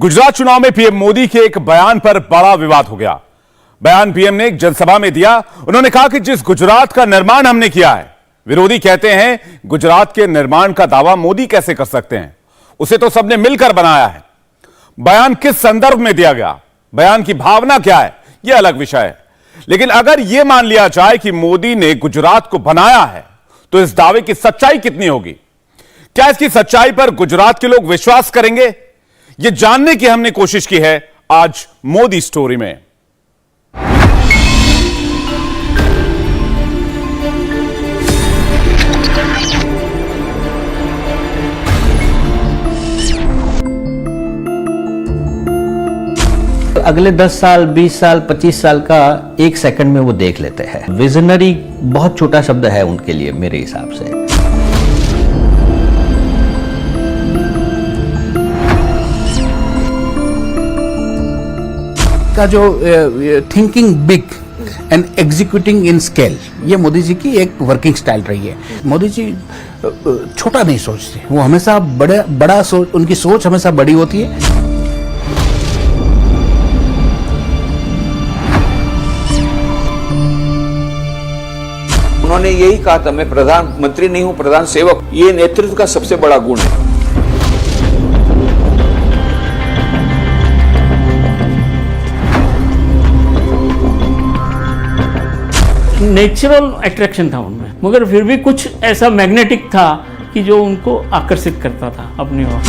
गुजरात चुनाव में पीएम मोदी के एक बयान पर बड़ा विवाद हो गया। बयान पीएम ने एक जनसभा में दिया। उन्होंने कहा कि जिस गुजरात का निर्माण हमने किया है, विरोधी कहते हैं गुजरात के निर्माण का दावा मोदी कैसे कर सकते हैं, उसे तो सबने मिलकर बनाया है। बयान किस संदर्भ में दिया गया, बयान की भावना क्या है, यह अलग विषय है। लेकिन अगर यह मान लिया जाए कि मोदी ने गुजरात को बनाया है, तो इस दावे की सच्चाई कितनी होगी? क्या इसकी सच्चाई पर गुजरात के लोग विश्वास करेंगे? यह जानने की हमने कोशिश की है आज मोदी स्टोरी में। अगले 10 साल, 20 साल, 25 साल का एक सेकंड में वो देख लेते हैं। विजनरी बहुत छोटा शब्द है उनके लिए मेरे हिसाब से। का जो thinking big and executing in scale, ये मोदी जी की एक वर्किंग स्टाइल रही है। मोदी जी छोटा नहीं सोचते, वो हमेशा बड़ा सोच, उनकी सोच हमेशा बड़ी होती है। उन्होंने यही कहा था, मैं प्रधानमंत्री नहीं हूं, प्रधान सेवक। ये नेतृत्व का सबसे बड़ा गुण है। नेचुरल अट्रैक्शन था उनमें, मगर फिर भी कुछ ऐसा मैग्नेटिक था कि जो उनको आकर्षित करता था अपनी ओर।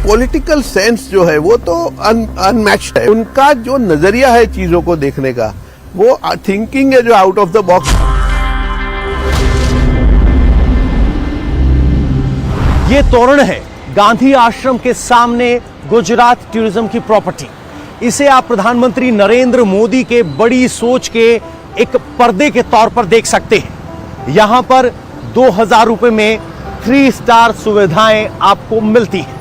पॉलिटिकल सेंस जो है वो तो अनमैच्ड है। उनका जो नजरिया है चीजों को देखने का, वो थिंकिंग है जो आउट ऑफ द बॉक्स। ये तोरण है गांधी आश्रम के सामने गुजरात टूरिज्म की प्रॉपर्टी। इसे आप प्रधानमंत्री नरेंद्र मोदी के बड़ी सोच के एक पर्दे के तौर पर देख सकते हैं। यहां पर 2000 रुपए में 3 स्टार सुविधाएं आपको मिलती हैं।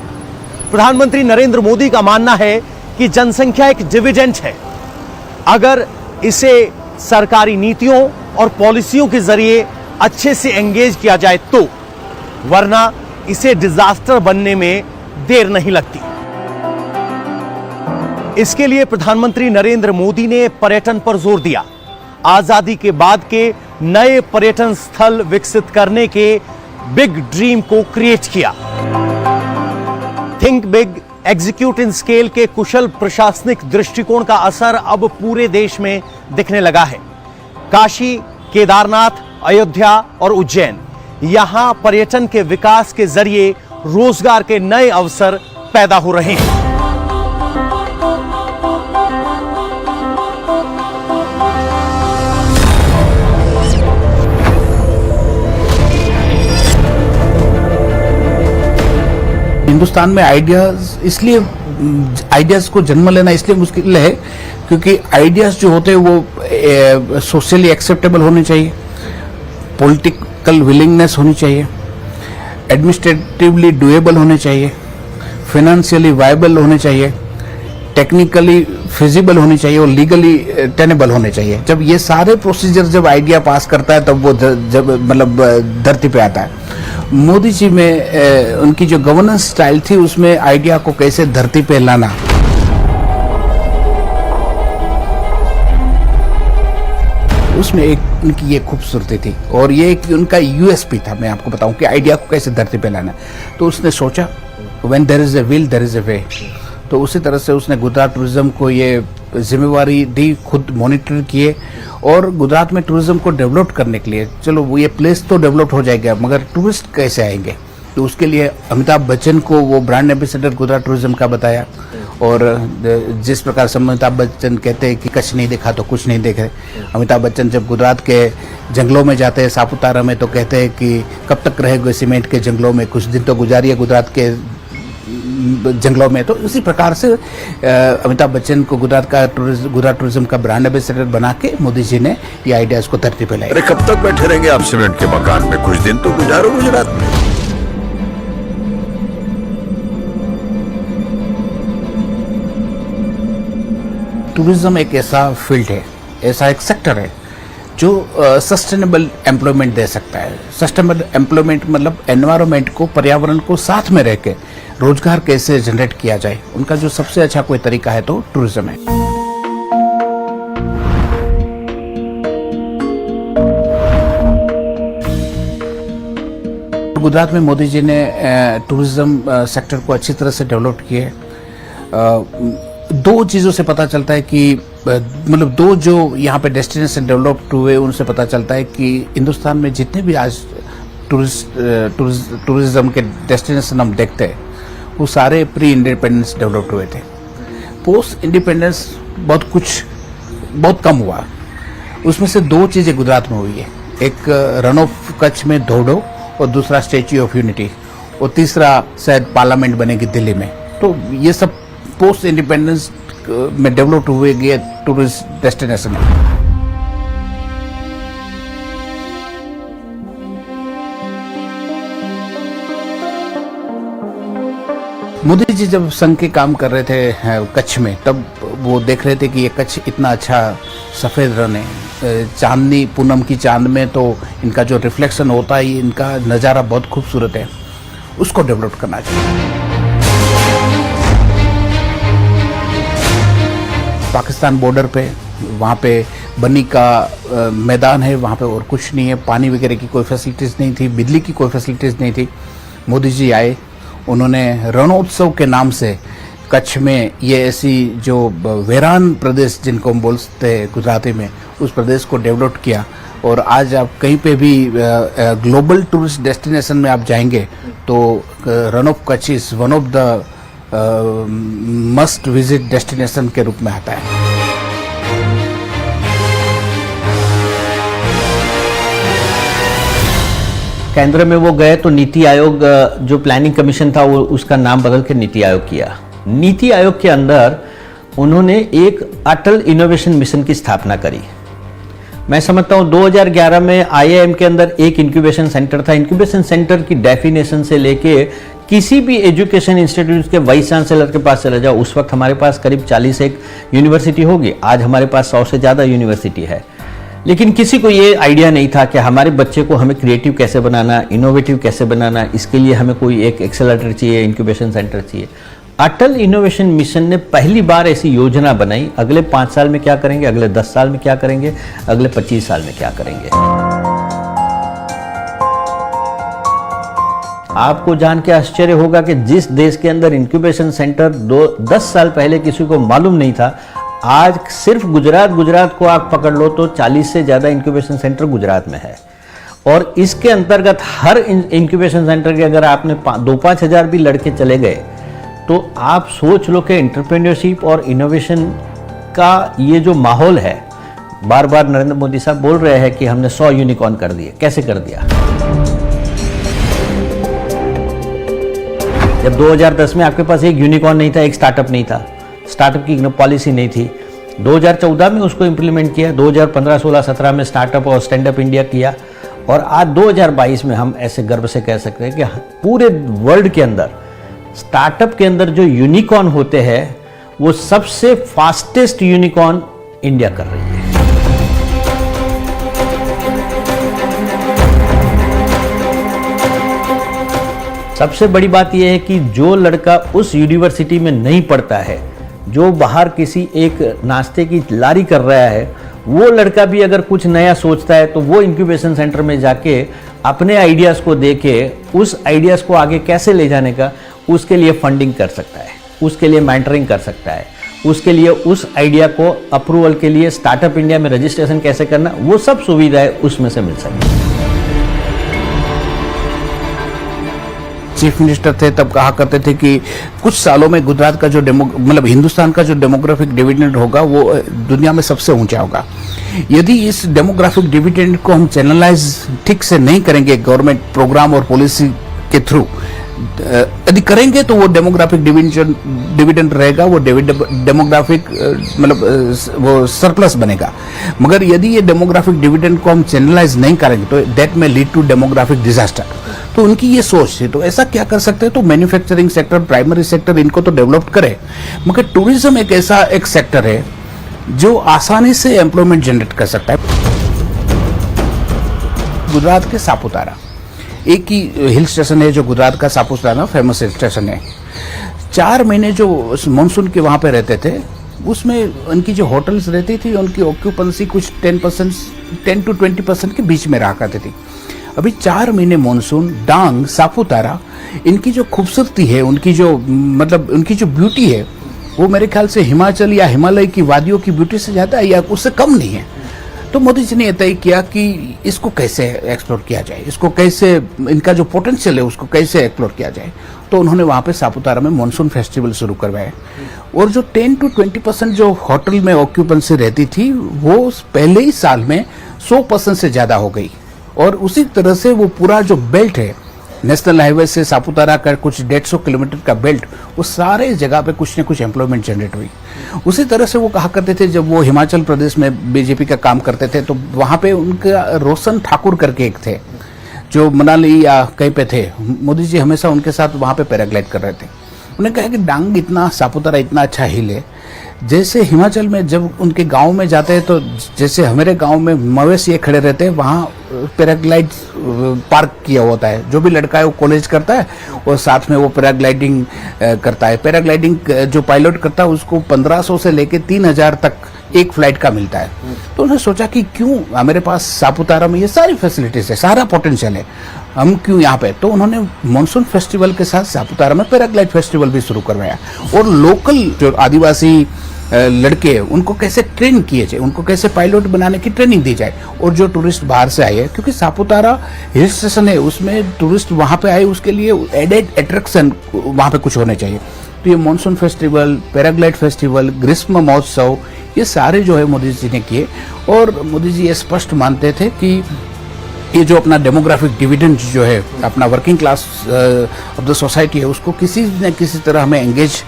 प्रधानमंत्री नरेंद्र मोदी का मानना है कि जनसंख्या एक डिविडेंड है। अगर इसे सरकारी नीतियों और पॉलिसियों के जरिए अच्छे से एंगेज किया जाए तो, वरना इसे डिजास्टर बनने में देर नहीं लगती। इसके लिए प्रधानमंत्री नरेंद्र मोदी ने पर्यटन पर जोर दिया। आजादी के बाद के नए पर्यटन स्थल विकसित करने के बिग ड्रीम को क्रिएट किया। थिंक बिग, एग्जीक्यूट इन स्केल के कुशल प्रशासनिक दृष्टिकोण का असर अब पूरे देश में दिखने लगा है। काशी, केदारनाथ, अयोध्या और उज्जैन, यहां पर्यटन के विकास के जरिए रोजगार के नए अवसर पैदा हो रहे हैं। हिंदुस्तान में आइडियाज को जन्म लेना इसलिए मुश्किल है क्योंकि आइडियाज जो होते हैं वो सोशली एक्सेप्टेबल होने चाहिए, पॉलिटिकल विलिंगनेस होनी चाहिए, एडमिनिस्ट्रेटिवली डुएबल होने चाहिए, फाइनेंशियली वायबल होने चाहिए, टेक्निकली फिजिबल होनी चाहिए और लीगली टेनेबल होने चाहिए। जब ये सारे प्रोसीजर जब आइडिया पास करता है तब वो जब मतलब धरती पे आता है। मोदी जी में उनकी जो गवर्नेंस स्टाइल थी उसमें आइडिया को कैसे धरती पे लाना, उसमें एक उनकी ये खूबसूरती थी और ये एक उनका यूएसपी था। मैं आपको बताऊं कि आइडिया को कैसे धरती पे लाना। तो उसने सोचा when there is a will there is a way. तो उसी तरह से उसने गुजरात टूरिज्म को ये जिम्मेवारी दी, खुद मॉनिटर किए और गुजरात में टूरिज्म को डेवलप करने के लिए, चलो वो ये प्लेस तो डेवलप हो जाएगा मगर टूरिस्ट कैसे आएंगे, तो उसके लिए अमिताभ बच्चन को वो ब्रांड एम्बेसडर गुजरात टूरिज्म का बताया। और जिस प्रकार से अमिताभ बच्चन कहते हैं कि कच्छ नहीं देखा तो कुछ नहीं देखे, अमिताभ बच्चन जब गुजरात के जंगलों में जाते हैं, सापुतारा में, तो कहते हैं कि कब तक रहेगा सीमेंट के जंगलों में, कुछ दिन तो गुजारिए गुजरात के जंगलों में। तो उसी प्रकार से अमिताभ बच्चन को गुजरात टूरिज्म का ब्रांड एम्बेसडर बना के मोदी जी ने ये आइडियाज को धरती पे लाया। अरे कब तक बैठे रहेंगे आप सीमेंट के मकान में, कुछ दिन तो गुजारो गुजरात में। टूरिज्म एक ऐसा फील्ड है, ऐसा एक सेक्टर है जो सस्टेनेबल एम्प्लॉयमेंट दे सकता है। सस्टेनेबल एम्प्लॉयमेंट मतलब एनवायरनमेंट को, पर्यावरण को साथ में रह के रोजगार कैसे जनरेट किया जाए, उनका जो सबसे अच्छा कोई तरीका है तो टूरिज्म है। गुजरात में मोदी जी ने टूरिज्म सेक्टर को अच्छी तरह से डेवलप किए। दो चीज़ों से पता चलता है कि मतलब दो जो यहाँ पे डेस्टिनेशन डेवलप हुए उनसे पता चलता है कि हिंदुस्तान में जितने भी आज टूरिज्म के डेस्टिनेशन हम देखते हैं वो सारे प्री इंडिपेंडेंस डेवलप हुए थे। पोस्ट इंडिपेंडेंस बहुत कम हुआ। उसमें से दो चीज़ें गुजरात में हुई है, एक रन ऑफ कच्छ में धोडो और दूसरा स्टैच्यू ऑफ यूनिटी, और तीसरा शायद पार्लियामेंट बनेगी दिल्ली में। तो ये सब पोस्ट इंडिपेंडेंस में डेवलप हुए गए टूरिस्ट डेस्टिनेशन है। मोदी जी जब संघ के काम कर रहे थे कच्छ में, तब वो देख रहे थे कि ये कच्छ इतना अच्छा सफेद रन है, चांदनी पूनम की चांद में तो इनका जो रिफ्लेक्शन होता है, इनका नज़ारा बहुत खूबसूरत है, उसको डेवलप करना चाहिए। पाकिस्तान बॉर्डर पे वहाँ पे बनी का मैदान है, वहाँ पे और कुछ नहीं है, पानी वगैरह की कोई फैसिलिटीज़ नहीं थी, बिजली की कोई फैसिलिटीज़ नहीं थी। मोदी जी आए, उन्होंने रणोत्सव के नाम से कच्छ में ये ऐसी जो वीरान प्रदेश जिनको हम बोलते हैं गुजराती में, उस प्रदेश को डेवलप किया। और आज आप कहीं पे भी ग्लोबल टूरिस्ट डेस्टिनेशन में आप जाएंगे तो run of Kutch is one of the must visit destination के रूप में आता है। केंद्र में वो गए तो नीति आयोग जो प्लानिंग कमीशन था वो उसका नाम बदल के नीति आयोग किया। नीति आयोग के अंदर उन्होंने एक अटल इनोवेशन मिशन की स्थापना करी। मैं समझता हूँ 2011 में IIM के अंदर एक इंक्यूबेशन सेंटर था। इंक्यूबेशन सेंटर की डेफिनेशन से लेके किसी भी एजुकेशन इंस्टीट्यूट के वाइस चांसलर के पास चले जाओ, उस वक्त हमारे पास करीब 40 एक यूनिवर्सिटी होगी, आज हमारे पास 100 से ज़्यादा यूनिवर्सिटी है। लेकिन किसी को ये आइडिया नहीं था कि हमारे बच्चे को हमें क्रिएटिव कैसे बनाना, इनोवेटिव कैसे बनाना, इसके लिए हमें कोई एक एक्सेलरेटर चाहिए, इंक्यूबेशन सेंटर चाहिए। अटल इनोवेशन मिशन ने पहली बार ऐसी योजना बनाई, अगले 5 साल में क्या करेंगे, अगले 10 साल में क्या करेंगे, अगले 25 साल में क्या करेंगे। आपको जान के आश्चर्य होगा कि जिस देश के अंदर इंक्यूबेशन सेंटर 10 साल पहले किसी को मालूम नहीं था, आज सिर्फ गुजरात को आप पकड़ लो तो 40 से ज़्यादा इंक्यूबेशन सेंटर गुजरात में है। और इसके अंतर्गत हर इंक्यूबेशन सेंटर के अगर आपने 2-5 हज़ार भी लड़के चले गए तो आप सोच लो कि एंटरप्रेन्योरशिप और इनोवेशन का ये जो माहौल है, बार बार नरेंद्र मोदी साहब बोल रहे हैं कि हमने 100 यूनिकॉर्न कर दिए। कैसे कर दिया? जब 2010 में आपके पास एक यूनिकॉर्न नहीं था, एक स्टार्टअप नहीं था, स्टार्टअप की पॉलिसी नहीं थी, 2014 में उसको इंप्लीमेंट किया, 2015, 16, 17 में स्टार्टअप और स्टैंड अप इंडिया किया, और आज 2022 में हम ऐसे गर्व से कह सकते हैं कि पूरे वर्ल्ड के अंदर स्टार्टअप के अंदर जो यूनिकॉर्न होते हैं वो सबसे फास्टेस्ट यूनिकॉर्न इंडिया कर रही है। सबसे बड़ी बात यह है कि जो लड़का उस यूनिवर्सिटी में नहीं पढ़ता है, जो बाहर किसी एक नाश्ते की लारी कर रहा है, वो लड़का भी अगर कुछ नया सोचता है तो वो इंक्यूबेशन सेंटर में जाके अपने आइडियाज़ को देके उस आइडियाज़ को आगे कैसे ले जाने का, उसके लिए फंडिंग कर सकता है, उसके लिए मेंटरिंग कर सकता है, उसके लिए उस आइडिया को अप्रूवल के लिए स्टार्टअप इंडिया में रजिस्ट्रेशन कैसे करना, वो सब सुविधाएं उसमें से मिल सकती है। चीफ मिनिस्टर थे तब कहा करते थे कि कुछ सालों में गुजरात का जो मतलब हिंदुस्तान का जो डेमोग्राफिक डिविडेंड होगा वो दुनिया में सबसे ऊंचा होगा। यदि इस डेमोग्राफिक डिविडेंड को हम चैनलाइज ठीक से नहीं करेंगे गवर्नमेंट प्रोग्राम और पॉलिसी के थ्रू, यदि करेंगे तो वो डेमोग्राफिक डिविडेंड रहेगा, वो डेमोग्राफिक मतलब वो सरप्लस बनेगा। मगर यदि ये डेमोग्राफिक डिविडेंड को हम चैनलाइज नहीं करेंगे तो दैट में लीड टू डेमोग्राफिक डिजास्टर। तो उनकी ये सोच थी। तो ऐसा क्या कर सकते हैं, तो मैन्युफैक्चरिंग सेक्टर, प्राइमरी सेक्टर, इनको तो डेवलप करे, मगर टूरिज्म एक ऐसा एक सेक्टर है जो आसानी से एम्प्लॉयमेंट जनरेट कर सकता है। गुजरात के सापुतारा, एक ही हिल स्टेशन है जो गुजरात का सापुतारा फेमस हिल स्टेशन है। 4 महीने जो मानसून के वहाँ पे रहते थे, उसमें उनकी जो होटल्स रहती थी उनकी ऑक्यूपेंसी कुछ 10 to 20% के बीच में रहा करती थी। अभी 4 महीने मानसून, डांग, सापुतारा, इनकी जो खूबसूरती है, उनकी जो मतलब उनकी जो ब्यूटी है, वो मेरे ख्याल से हिमाचल या हिमालय की वादियों की ब्यूटी से ज़्यादा है या उससे कम नहीं है। तो मोदी जी ने यह तय किया कि इसको कैसे एक्सप्लोर किया जाए, इसको कैसे, इनका जो पोटेंशियल है उसको कैसे एक्सप्लोर किया जाए। तो उन्होंने वहाँ पे सापुतारा में मानसून फेस्टिवल शुरू करवाया और जो 10 to 20% जो होटल में ऑक्यूपेंसी रहती थी वो पहले ही साल में 100% से ज़्यादा हो गई। और उसी तरह से वो पूरा जो बेल्ट है, नेशनल हाईवे से सापुतारा का कुछ 150 किलोमीटर का बेल्ट, वो सारे जगह पे कुछ न कुछ एम्प्लॉयमेंट जनरेट हुई। उसी तरह से वो कहा करते थे, जब वो हिमाचल प्रदेश में बीजेपी का काम करते थे तो वहाँ पे उनका रोशन ठाकुर करके एक थे जो मनाली या कहीं पे थे, मोदी जी हमेशा उनके साथ वहाँ पे पैराग्लाइड कर रहे थे। उन्होंने कहा कि डांग इतना, सापुतारा इतना अच्छा हिल है, जैसे हिमाचल में जब उनके गांव में जाते हैं तो जैसे हमारे गांव में मवेशी खड़े रहते हैं, वहाँ पैराग्लाइड पार्क किया होता है। जो भी लड़का है वो कॉलेज करता है और साथ में वो पैराग्लाइडिंग करता है। पैराग्लाइडिंग जो पायलट करता है उसको 1500 से लेके 3000 तक एक फ्लाइट का मिलता है। तो उन्होंने सोचा कि क्यों हमारे पास सापुतारा में ये सारी फैसिलिटीज है, सारा पोटेंशियल है, हम क्यों यहाँ पे। तो उन्होंने मानसून फेस्टिवल के साथ सापुतारा में पैराग्लाइड फेस्टिवल भी शुरू करवाया और लोकल जो आदिवासी लड़के उनको कैसे ट्रेन किए जाए, उनको कैसे पायलट बनाने की ट्रेनिंग दी जाए। और जो टूरिस्ट बाहर से आए हैं, क्योंकि सापुतारा हिल स्टेशन है, उसमें टूरिस्ट वहाँ पे आए, उसके लिए एडेड अट्रैक्शन वहाँ पे कुछ होने चाहिए। तो ये मानसून फेस्टिवल, पैराग्लाइड फेस्टिवल, ग्रीष्म महोत्सव, ये सारे जो है मोदी जी ने किए। और मोदी जी ये स्पष्ट मानते थे कि ये जो अपना डेमोग्राफिक डिविडेंड जो है, अपना working class of the society है, उसको किसी न किसी तरह हमें एंगेज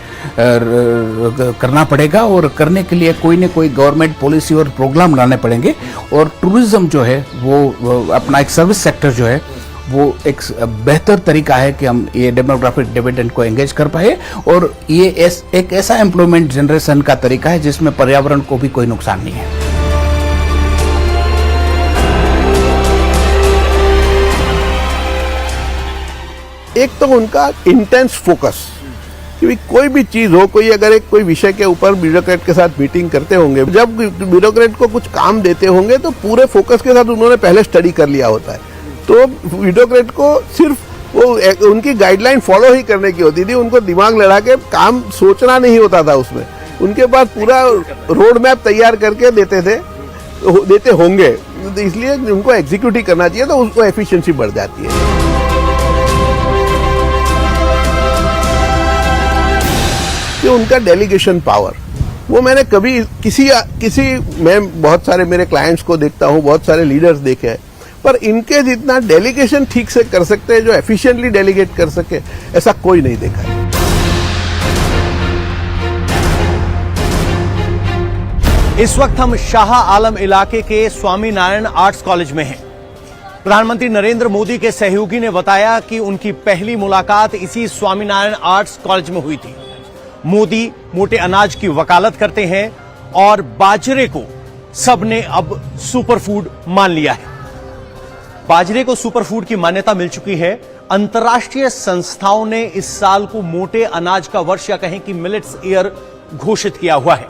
करना पड़ेगा और करने के लिए कोई न कोई गवर्नमेंट पॉलिसी और प्रोग्राम लाने पड़ेंगे। और टूरिज्म जो है वो अपना एक सर्विस सेक्टर जो है वो एक बेहतर तरीका है कि हम ये डेमोग्राफिक डिविडेंड को एंगेज कर पाए। और ये एक ऐसा एम्प्लॉयमेंट जनरेशन का तरीका है जिसमें पर्यावरण को भी कोई नुकसान नहीं है। एक तो उनका इंटेंस फोकस कि कोई भी चीज हो, कोई अगर एक कोई विषय के ऊपर ब्यूरोक्रेट के साथ मीटिंग करते होंगे, जब ब्यूरोक्रेट को कुछ काम देते होंगे तो पूरे फोकस के साथ उन्होंने पहले स्टडी कर लिया होता है। तो ब्यूरोक्रेट को सिर्फ वो उनकी गाइडलाइन फॉलो ही करने की होती थी, उनको दिमाग लड़ा के काम सोचना नहीं होता था उसमें। उनके पास पूरा रोड मैप तैयार करके देते होंगे, तो इसलिए उनको एग्जीक्यूट ही करना चाहिए, तो उसको एफिशिएंसी बढ़ जाती है। कि उनका डेलीगेशन पावर, वो मैंने कभी मैं बहुत सारे मेरे क्लाइंट्स को देखता हूँ, बहुत सारे लीडर्स देखे हैं, पर इनके जितना डेलीगेशन ठीक से कर सकते हैं, जो एफिशिएंटली डेलीगेट कर सके, ऐसा कोई नहीं देखा है। इस वक्त हम शाह आलम इलाके के स्वामीनारायण आर्ट्स कॉलेज में हैं। प्रधानमंत्री नरेंद्र मोदी के सहयोगी ने बताया कि उनकी पहली मुलाकात इसी स्वामीनारायण आर्ट्स कॉलेज में हुई थी। मोदी मोटे अनाज की वकालत करते हैं और बाजरे को सबने अब सुपरफूड मान लिया है। बाजरे को सुपरफूड की मान्यता मिल चुकी है। अंतर्राष्ट्रीय संस्थाओं ने इस साल को मोटे अनाज का वर्ष या कहें कि मिलेट्स ईयर घोषित किया हुआ है।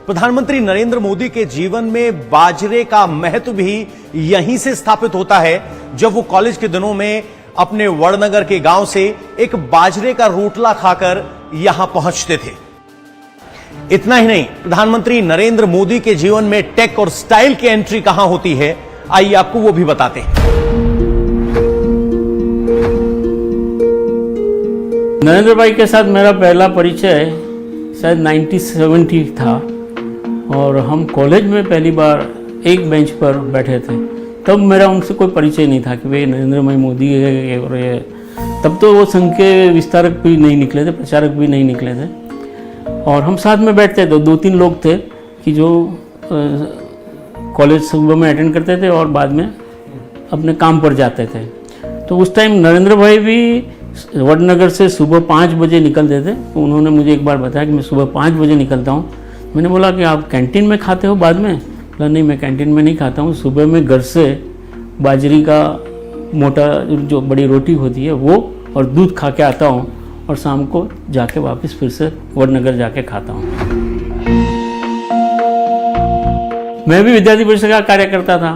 प्रधानमंत्री नरेंद्र मोदी के जीवन में बाजरे का महत्व भी यहीं से स्थापित होता है, जब वो कॉलेज के दिनों में अपने वड़नगर के गांव से एक बाजरे का रोटला खाकर यहां पहुंचते थे। इतना ही नहीं, प्रधानमंत्री नरेंद्र मोदी के जीवन में टेक और स्टाइल की एंट्री कहां होती है, आइए आपको वो भी बताते हैं। नरेंद्र भाई के साथ मेरा पहला परिचय शायद 1970 था और हम कॉलेज में पहली बार एक बेंच पर बैठे थे। तब मेरा उनसे कोई परिचय नहीं था कि वे नरेंद्र भाई मोदी है और ये, तब तो वो संघ के विस्तारक भी नहीं निकले थे, प्रचारक भी नहीं निकले थे। और हम साथ में बैठते थे, 2-3 लोग थे कि जो कॉलेज सुबह में अटेंड करते थे और बाद में अपने काम पर जाते थे। तो उस टाइम नरेंद्र भाई भी वडनगर से सुबह 5 बजे निकलते थे। तो उन्होंने मुझे एक बार बताया कि मैं सुबह 5 बजे निकलता हूँ। मैंने बोला कि आप कैंटीन में खाते हो बाद में? बोला नहीं, मैं कैंटीन में नहीं खाता हूँ, सुबह में घर से बाजरी का मोटा जो बड़ी रोटी होती है वो और दूध खा के आता हूँ और शाम को जाके वापस फिर से वडनगर जाके खाता हूँ। मैं भी विद्यार्थी परिषद का कार्य करता था।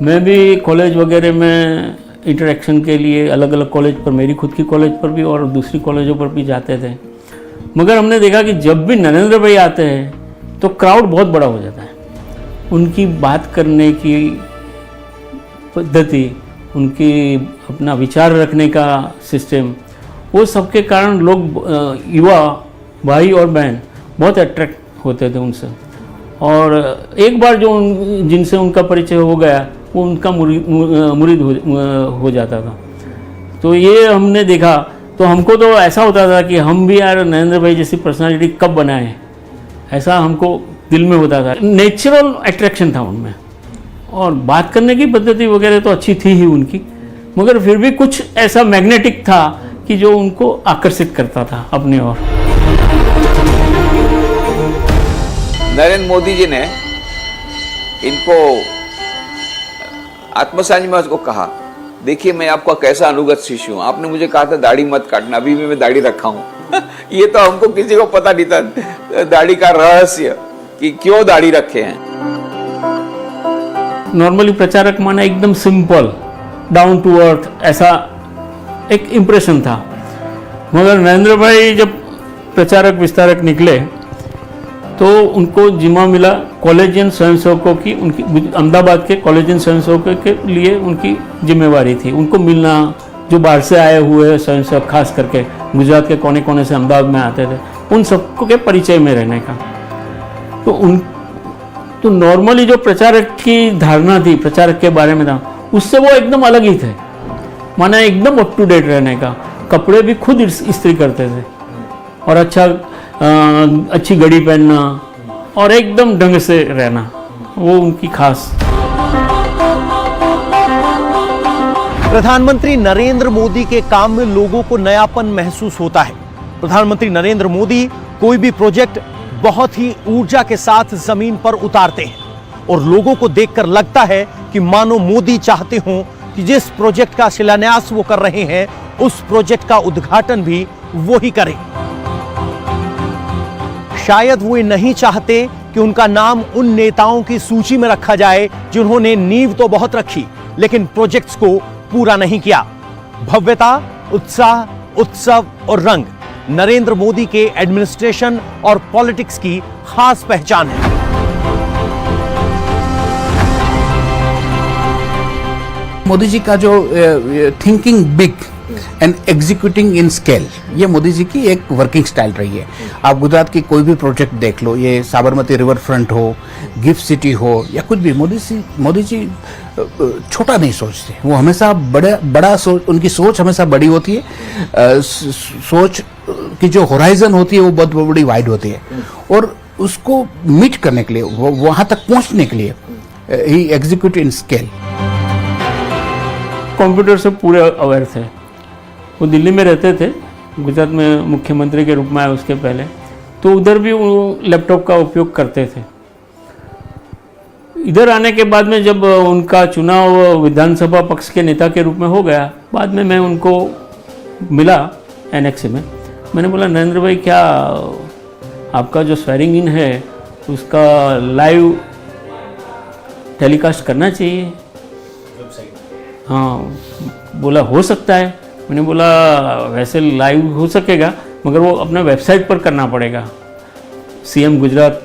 मैं भी कॉलेज वगैरह में इंटरेक्शन के लिए अलग अलग कॉलेज पर, मेरी खुद की कॉलेज पर भी और दूसरी कॉलेजों पर भी जाते थे। मगर हमने देखा कि जब भी नरेंद्र भाई आते हैं तो क्राउड बहुत बड़ा हो जाता है। उनकी बात करने की पद्धति, उनकी अपना विचार रखने का सिस्टम, वो सबके कारण लोग युवा भाई और बहन बहुत अट्रैक्ट होते थे उनसे। और एक बार जो जिनसे उनका परिचय हो गया वो उनका मुरीद हो जाता था। तो ये हमने देखा, तो हमको तो ऐसा होता था कि हम भी यार नरेंद्र भाई जैसी पर्सनालिटी कब बनाएं, ऐसा हमको दिल में होता था। नेचुरल अट्रैक्शन था उनमें, और बात करने की पद्धति वगैरह तो अच्छी थी ही उनकी, मगर फिर भी कुछ ऐसा मैग्नेटिक था कि जो उनको आकर्षित करता था अपनी ओर। नरेंद्र मोदी जी ने इनको आत्मसात में उसको कहा, देखिए मैं आपका कैसा अनुगत शिष्य हूं, आपने मुझे कहा था दाढ़ी मत काटना, अभी भी मैं दाढ़ी रखा हूं। ये तो हमको किसी को पता नहीं था दाढ़ी का रहस्य कि क्यों दाढ़ी रखे हैं। नॉर्मली प्रचारक माने एकदम सिंपल, डाउन टू अर्थ, ऐसा एक इम्प्रेशन था। मगर नरेंद्र भाई जब प्रचारक विस्तारक निकले तो उनको जिम्मा मिला कॉलेजियन स्वयंसेवकों की, उनकी अहमदाबाद के कॉलेजियन स्वयंसेवकों के लिए उनकी जिम्मेवारी थी। उनको मिलना, जो बाहर से आए हुए स्वयंसेवक खास करके गुजरात के कोने कोने से अहमदाबाद में आते थे, उन सबको के परिचय में रहने का। तो नॉर्मली जो प्रचारक की धारणा थी, प्रचारक के बारे में था, उससे वो एकदम अलग ही थे। माना एकदम अप टू डेट रहने का, कपड़े भी खुद इस्त्री करते थे और अच्छी घड़ी पहनना और एकदम ढंग से रहना, वो उनकी खास। प्रधानमंत्री नरेंद्र मोदी के काम में लोगों को नयापन महसूस होता है। प्रधानमंत्री नरेंद्र मोदी कोई भी प्रोजेक्ट बहुत ही ऊर्जा के साथ जमीन पर उतारते हैं और लोगों को देखकर लगता है कि मानो मोदी चाहते हों कि जिस प्रोजेक्ट का शिलान्यास वो कर रहे हैं उस प्रोजेक्ट का उद्घाटन भी वो ही करें। शायद वो नहीं चाहते कि उनका नाम उन नेताओं की सूची में रखा जाए जिन्होंने नींव तो बहुत रखी लेकिन प्रोजेक्ट्स को पूरा नहीं किया। भव्यता, उत्साह, उत्सव और रंग नरेंद्र मोदी के एडमिनिस्ट्रेशन और पॉलिटिक्स की खास पहचान है। मोदी जी का जो thinking big and executing in scale, ये मोदी जी की एक वर्किंग स्टाइल रही है। आप गुजरात की कोई भी प्रोजेक्ट देख लो, ये साबरमती रिवर फ्रंट हो, गिफ्ट सिटी हो या कुछ भी, मोदी जी छोटा नहीं सोचते। वो हमेशा बड़ा सोच, उनकी सोच हमेशा बड़ी होती है। सोच की जो होराइजन होती है वो बहुत बड़ी वाइड होती है और उसको मीट करने के लिए, वहां तक पहुंचने के लिए ही एग्जीक्यूट इन स्केल। कंप्यूटर से पूरे अवेयर थे। वो दिल्ली में रहते थे, गुजरात में मुख्यमंत्री के रूप में आए उसके पहले, तो उधर भी वो लैपटॉप का उपयोग करते थे। इधर आने के बाद में जब उनका चुनाव विधानसभा पक्ष के नेता के रूप में हो गया, बाद में मैं उनको मिला एनेक्स में। मैंने बोला, नरेंद्र भाई क्या आपका जो स्वेरिंग इन है उसका लाइव टेलीकास्ट करना चाहिए? हाँ, बोला हो सकता है। मैंने बोला वैसे लाइव हो सकेगा मगर वो अपना वेबसाइट पर करना पड़ेगा। सीएम गुजरात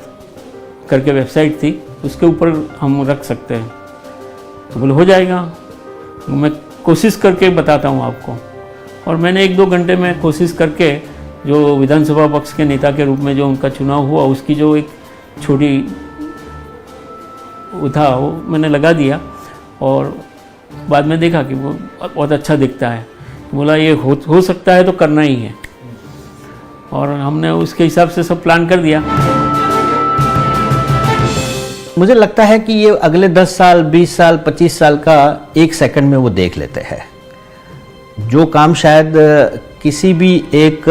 करके वेबसाइट थी, उसके ऊपर हम रख सकते हैं। तो बोले हो जाएगा, मैं कोशिश करके बताता हूँ आपको। और मैंने 1-2 घंटे में कोशिश करके जो विधानसभा पक्ष के नेता के रूप में जो उनका चुनाव हुआ उसकी जो एक छोटी वो था वो मैंने लगा दिया और बाद में देखा कि वो बहुत अच्छा दिखता है। बोला ये हो सकता है तो करना ही है, और हमने उसके हिसाब से सब प्लान कर दिया। मुझे लगता है कि ये अगले 10 साल, 20 साल, 25 साल का 1 सेकंड में वो देख लेते हैं। जो काम शायद किसी भी एक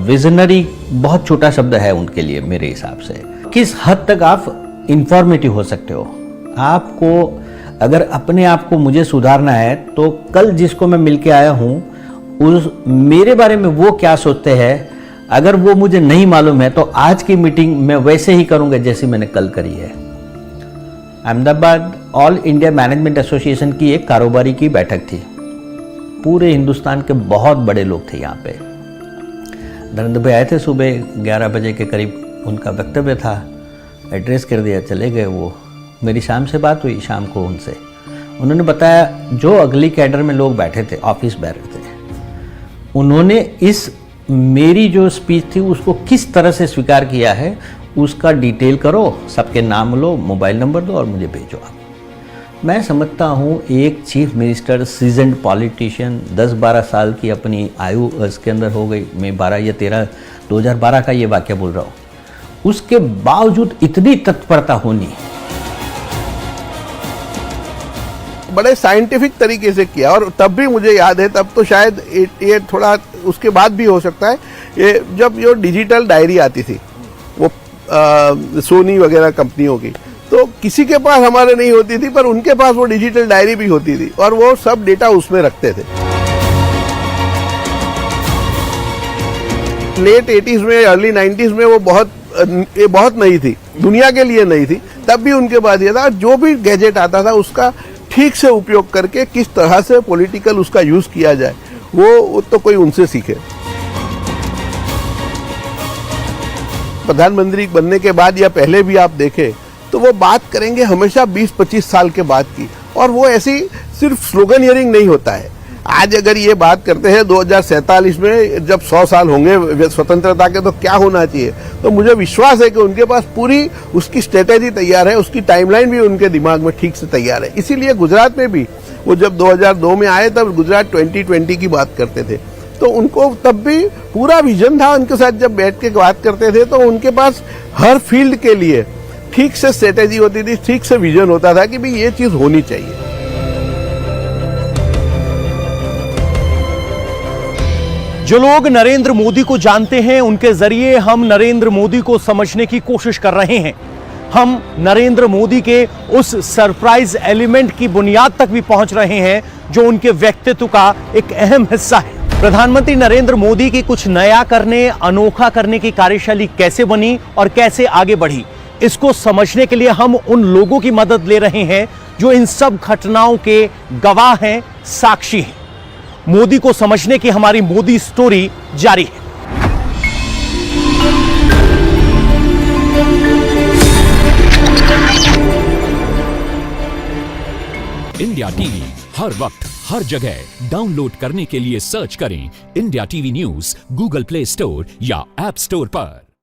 विजनरी, बहुत छोटा शब्द है उनके लिए मेरे हिसाब से। किस हद तक आप इंफॉर्मेटिव हो सकते हो, आपको अगर अपने आप को मुझे सुधारना है तो कल जिसको मैं मिलके आया हूँ उस मेरे बारे में वो क्या सोचते हैं, अगर वो मुझे नहीं मालूम है तो आज की मीटिंग मैं वैसे ही करूँगा जैसे मैंने कल करी है। Ahmedabad all India management association की एक कारोबारी की बैठक थी। पूरे हिंदुस्तान के बहुत बड़े लोग थे यहाँ पे। नरेंद्र भाई आए थे सुबह 11 बजे के करीब, उनका वक्तव्य था, एड्रेस कर दिया, चले गए वो। मेरी शाम से बात हुई, शाम को उनसे उन्होंने बताया जो अगली कैडर में लोग बैठे थे, ऑफिस बैठे थे, उन्होंने इस मेरी जो स्पीच थी उसको किस तरह से स्वीकार किया है उसका डिटेल करो, सबके नाम लो, मोबाइल नंबर दो और मुझे भेजो आप। मैं समझता हूँ एक चीफ मिनिस्टर, सीजन्ड पॉलिटिशियन, 10-12 साल की अपनी आयु इसके अंदर हो गई, मैं 12 या 13 2012 का ये वाक्य बोल रहा हूँ, उसके बावजूद इतनी तत्परता होनी। बड़े साइंटिफिक तरीके से किया, और तब भी मुझे याद है, तब तो शायद ये थोड़ा उसके बाद भी हो सकता है, ये जब ये डिजिटल डायरी आती थी वो सोनी वगैरह कंपनियों की, तो किसी के पास हमारे नहीं होती थी, पर उनके पास वो डिजिटल डायरी भी होती थी और वो सब डेटा उसमें रखते थे। लेट 80s में, अर्ली 90s में वो बहुत नई थी, दुनिया के लिए नई थी, तब भी उनके पास ये था। जो भी गैजेट आता था उसका ठीक से उपयोग करके किस तरह से पॉलिटिकल उसका यूज किया जाए, वो तो कोई उनसे सीखे। प्रधानमंत्री बनने के बाद या पहले भी आप देखें तो वो बात करेंगे हमेशा 20-25 साल के बाद की, और वो ऐसी सिर्फ स्लोगन हियरिंग नहीं होता है। आज अगर ये बात करते हैं 2047 में जब 100 साल होंगे स्वतंत्रता के, तो क्या होना चाहिए, तो मुझे विश्वास है कि उनके पास पूरी उसकी स्ट्रेटेजी तैयार है, उसकी टाइमलाइन भी उनके दिमाग में ठीक से तैयार है। इसीलिए गुजरात में भी वो जब 2002 में आए तब गुजरात 2020 की बात करते थे, तो उनको तब भी पूरा विजन था। उनके साथ जब बैठ के बात करते थे तो उनके पास हर फील्ड के लिए ठीक से स्ट्रेटेजी होती थी, ठीक से विजन होता था कि भाई ये चीज होनी चाहिए। जो लोग नरेंद्र मोदी को जानते हैं उनके जरिए हम नरेंद्र मोदी को समझने की कोशिश कर रहे हैं। हम नरेंद्र मोदी के उस सरप्राइज एलिमेंट की बुनियाद तक भी पहुंच रहे हैं जो उनके व्यक्तित्व का एक अहम हिस्सा है। प्रधानमंत्री नरेंद्र मोदी की कुछ नया करने, अनोखा करने की कार्यशैली कैसे बनी और कैसे आगे बढ़ी, इसको समझने के लिए हम उन लोगों की मदद ले रहे हैं जो इन सब घटनाओं के गवाह हैं, साक्षी हैं। मोदी को समझने की हमारी मोदी स्टोरी जारी है। इंडिया टीवी हर वक्त हर जगह डाउनलोड करने के लिए सर्च करें India TV news Google play store या ऐप स्टोर पर।